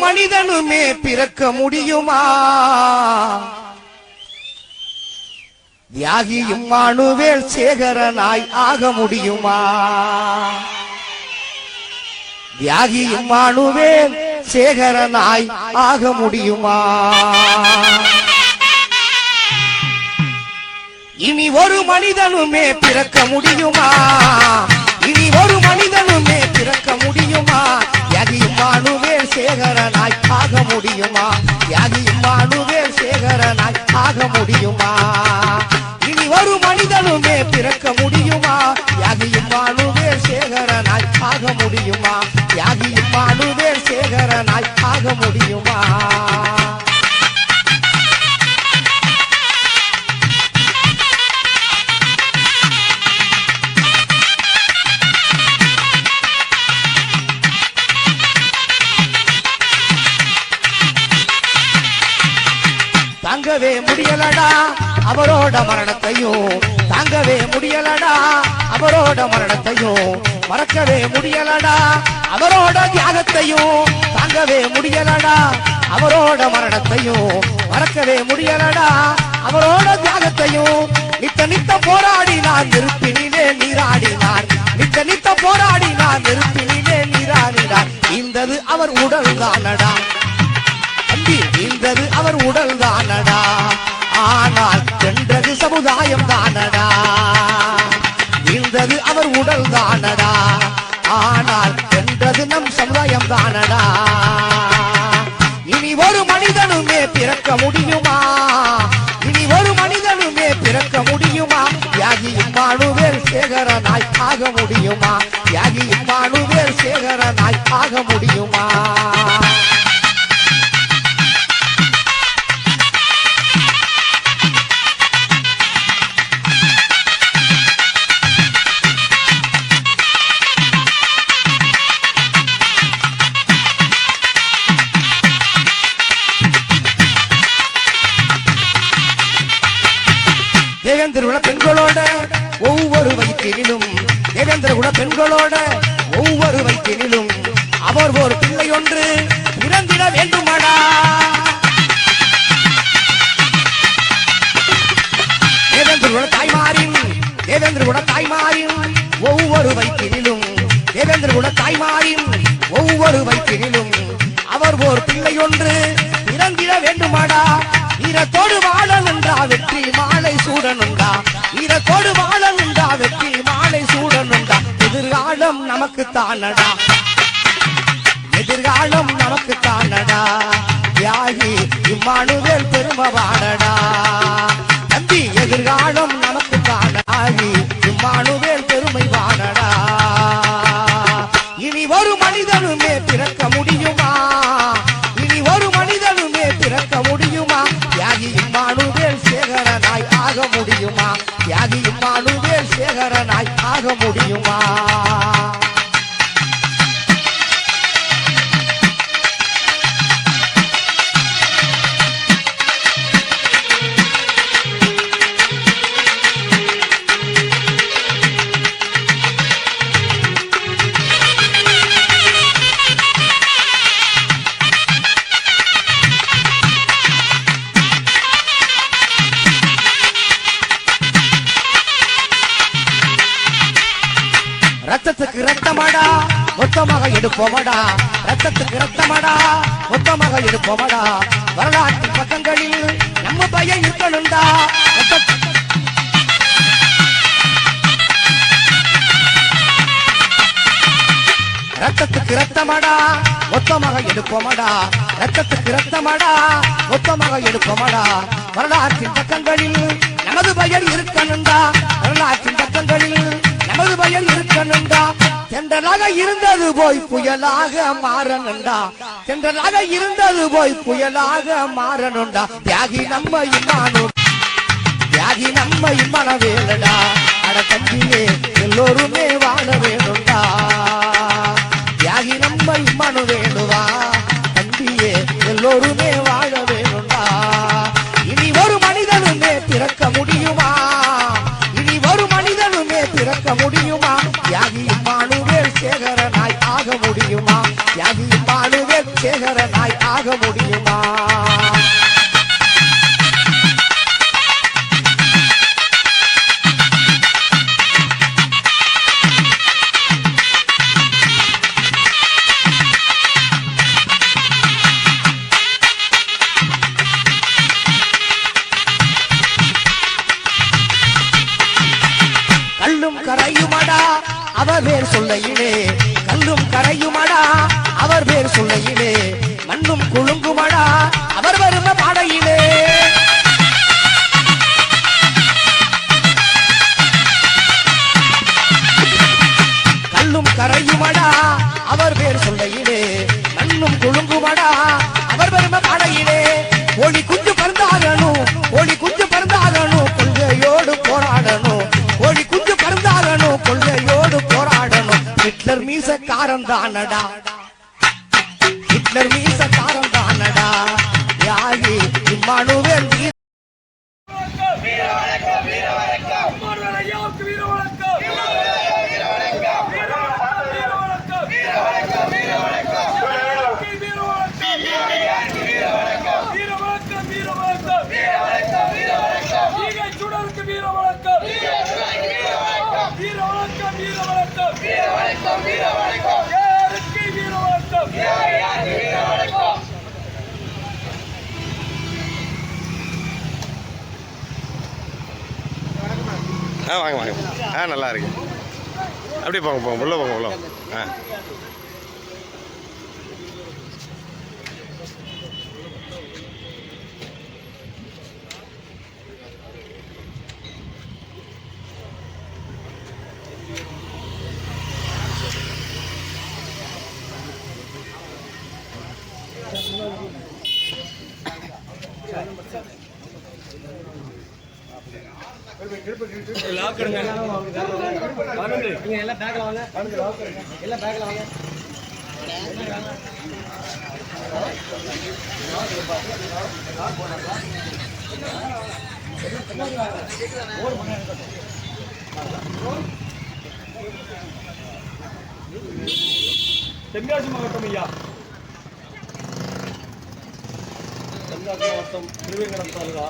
மனிதனுமே பிறக்க முடியுமா? தியாகி இம்மானுவேல் சேகரனாய் ஆக முடியுமா? தியாகி இம்மானுவேல் சேகரனாய் ஆக முடியுமா? இனி ஒரு மனிதனுமே பிறக்க முடியுமா? இனி ஒரு மனிதனுமே பிறக்க முடியுமா? தியாகி இம்மானுவேல் சேகரனாய் ஆக முடியுமா? தியாகி இம்மானுவேல் சேகரனாய் ஆக முடியுமா? இனி ஒரு மனிதனுமே பிறக்க முடியுமா? தியாகி இம்மானுவேல் சேகரனாய் ஆக முடியுமா? தியாகி இம்மானுவேல் சேகரனாய் ஆக முடியுமா? தாங்கவே முடியலடா அவரோட மரணத்தையும், தாங்கவே முடியலடா அவரோட மரணத்தையும், மறக்கவே முடியலடா அவரோட தியாகத்தையும், தாங்கவே முடியலடா அவரோட மரணத்தையும், மறக்கவே முடியலடா அவரோட தியாகத்தையும். நித்த நித்த போராடினார் நெருப்பினிலே நீராடினார், நித்த நித்த போராடினார் நெருப்பினிலே நீராடினார். இந்தது அவர் உடல் தானடா தம்பி, இந்தது அவர் உடல் தானடா, ஆனால் வென்றது சமுதாயம் தானடா. இந்தது அவர் உடல் தானடா, ஆனால் வென்றது நம் சமுதாயம் தானடா. இனி ஒரு மனிதனுமே பிறக்க முடியுமா? இனி ஒரு மனிதனுமே பிறக்க முடியுமா? தியாகி இம்மானுவேல் சேகரனாய் ஆக முடியுமா? தியாகி இம்மானுவேல் சேகரனாய் ஆக முடியுமா? தேவேந்திர பெண்களோட ஒவ்வொரு வயிற்றிலும், தேவேந்திர குல பெண்களோட ஒவ்வொரு வயிற்றிலும் அவர் ஒரு பிள்ளை ஒன்று பிறந்திட வேண்டுமாடா. தேவேந்திர குல தாய்மாரின், தேவேந்திர குல தாய்மாரின் ஒவ்வொரு வயிற்றிலும், தேவேந்திர குல தாய்மாரின் ஒவ்வொரு வயிற்றிலும் அவர் ஒரு பிள்ளை ஒன்று பிறந்திட வேண்டுமாடா. வீரத்தோடு வாழனுண்டா வெற்றி மாலை சூடனுண்டா, வீரத்தோடு வாழனுண்டா வெற்றி மாலை சூடனுண்டா. எதிர்காலம் நமக்கு தானடா, எதிர்காலம் நமக்கு தானடா. தியாகி இம்மானுவேல் பெருமவானடா தம்பி, எதிர்காலம் நமக்கு தானடாகி இம்மானுவேல் பெருமை வானடா. இனி ஒரு மனிதனுமே பிறக்க முடியுமா? இனி ஒரு மனிதனுமே பிறக்க முடியுமா? தியாகி இம்மானுவேல் சேகரனாய் ஆக முடியுமா? தியாகி இம்மானுவேல் சேகரனாய் ஆக முடியுமா? ரத்தத்துக்கு ரத்தமடா மொத்தமாக எடுப்போமடா, ரத்தத்துக்கு ரத்தமடா மொத்தமாக எடுப்போமடா. வரலாற்று பக்கங்களில் நம்ம பையன் இருக்கணும்டா. ரத்தத்துக்கு ரத்தமடா மொத்தமாக எடுப்போமடா, ரத்தத்துக்கு ரத்தமடா மொத்தமாக எடுப்போமடா. வரலாற்றின் பக்கங்களில் நமது பையன் இருக்கணும்டா, வரலாற்றின் பக்கங்களில் நமது பையன் இருக்கணும்டா. தென்றலாக இருந்தது போய் புயலாக மாறணும்டா, தென்றலாக இருந்தது போய் புயலாக மாறணும்டா. தியாகி நம்ம இம்மானு, தியாகி நம்ம இம்மானுவேலடா. அட தம்பியே எல்லோருமே வாழ வேணும்டா. தியாகி நம்ம இம்மானுவேலுவா தம்பியே எல்லோருமே வாழ வேணும்டா. இனி ஒரு மனிதனுமே பிறக்க முடியுமா? இனி ஒரு மனிதனுமே பிறக்க முடியுமா? தியாகி இம்மானுவேல் சேகரனாய் ஆக முடியுமா? தியாகி இம்மானுவேல் சேகரனாய் கரையுமடா அவர் பேர் சொல்லையிலே, கல்லும் கரையுமடா அவர் பேர் சொல்லையிலே, மண்ணும் குலுங்குமடா அவர் வரும பாடையிலே. கல்லும் கரையுமடா அவர் பேர் சொல்லையிலே, மண்ணும் குலுங்குமடா அவர் வரும பாடையிலே. ஒளி குஞ்சு பறந்தாகணும், ஒளி குஞ்சு பறந்தாகணும், கொள்கையோடு போராடணும், ஒளி குஞ்சு பறந்தாகணும், கொள்கையோடு போராடணும். ஹிட்லர் மீசக்காரன் தானடா, ஹிட்லர் மீசக்காரன் தானடா, தியாகி இம்மானுவேல் வீர வாங்க வாங்க. நல்லா இருக்கு. அப்படியே போங்க போங்க, உள்ள போங்க உள்ள. எல்லாம் பேக்ல வாங்க, எல்லாம் பேக்ல வாங்க. தென்காசி மாவட்டம் ஐயா, தென்காசி மாவட்டம் திருவேங்கடம் தாலுகா.